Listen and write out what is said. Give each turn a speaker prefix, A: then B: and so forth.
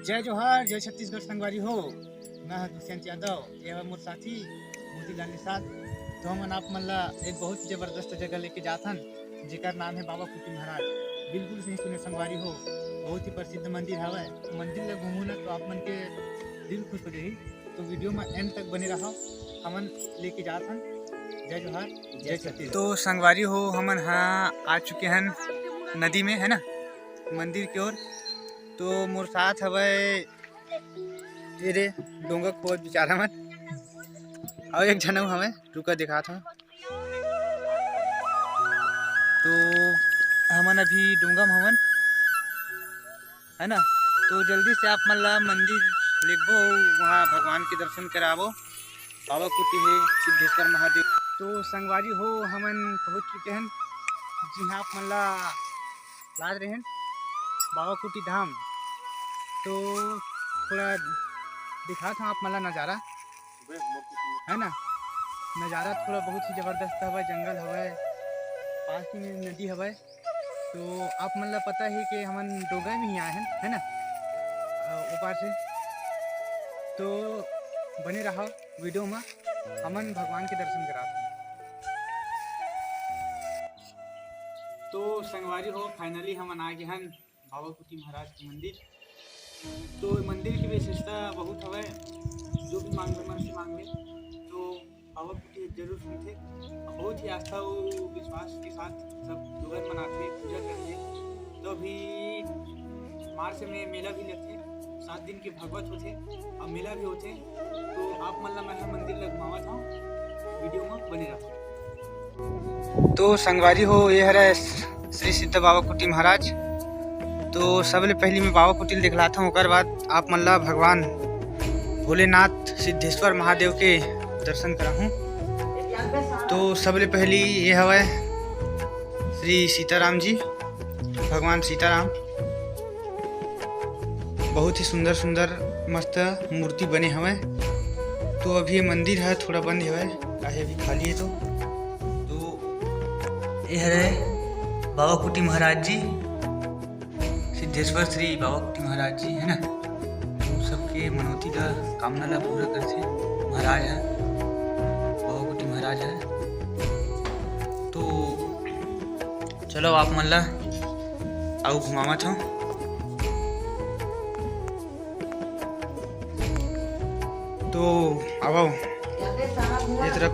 A: जय जोहार, जय छत्तीसगढ़ संगवारी हो। मैं हूं दुष्यंत यादव, यह मोर साथी मोतीलाल निषाद। तो हमन आप मन ला एक बहुत जबरदस्त जगह लेके जाथन, जेकर नाम है बाबा कुटी महाराज। बिल्कुल सही सुने संगवारी हो, बहुत ही प्रसिद्ध मंदिर हवै। मंदिर ला घूमू ना तो आप मन के दिल खुश हो जाही। तो वीडियो में एंड तक बने रहो, हमन लेके जाथन। जय जोहार, जय छत्तीसगढ़। तो संगवारी हो, हमन आ चुके हन नदी में, है ना, मंदिर की ओर। तो मोर साथ हवै तेरे डोंगा खोद बेचारा मन, और एक झन हमें रुका दिखात हूँ। तो हमन अभी डोंगा में हमन, है ना। तो जल्दी से आप मन ला मंदिर लेगबो, वहाँ भगवान के दर्शन कराबो। बाबा कुटी है सिद्धेश्वर महादेव। तो संगवारी हो, हमन पहुँच चुके हैं जहाँ आप मन ला लाद रहे हैं बाबा कुटी धाम। तो थोड़ा दिखा था आप मन ला नज़ारा, है ना। नज़ारा थोड़ा बहुत ही ज़बरदस्त हवा, जंगल हवा, पास ही में नदी हवा। तो आप मन ला पता है कि हमन डोंगा में ही आए हैं, है ना, ऊपर से। तो बने रहो वीडियो में, हमन भगवान के दर्शन कराते हैं। तो संगवारी हो, फाइनली हमन आ गए हैं बाबा कुटी महाराज के मंदिर। तो मंदिर की विशेषता बहुत हवै, जो भी मांगे मन से मांगे तो बाबा कुटी जरूर सुनते। बहुत ही आस्था और विश्वास के साथ सब लोग मनाते, पूजा करते। तो अभी मार्च में मेला भी लगते, 7 दिन के भगवत होते और मेला भी होते। तो आप मन ला मैं मंदिर लगवावत हूँ, वीडियो में बने रहो। तो संगवारी हो, ये है श्री सिद्ध बाबा कुटी महाराज। तो सबले पहली मैं बाबा कुटी दिखलाता हूँ, बाद आप मन ला भगवान भोलेनाथ सिद्धेश्वर महादेव के दर्शन कराहूँ। तो सबले पहली ये हवै श्री सीताराम जी, भगवान सीताराम। बहुत ही सुंदर सुंदर मस्त मूर्ति बने हवै। तो अभी ये मंदिर है थोड़ा बंद हवै, काहे अभी खाली है। तो ये है बाबा कुटी महाराज जी, सिद्धेश्वर श्री बाबा कुटी महाराज जी, है ना। तो सबके मनौती का कामना ला पूरा करते महाराज है, बाबा कुटी महाराज है। तो चलो आप मन ला आओ घुमावत हूँ। तो आओ ये तरफ।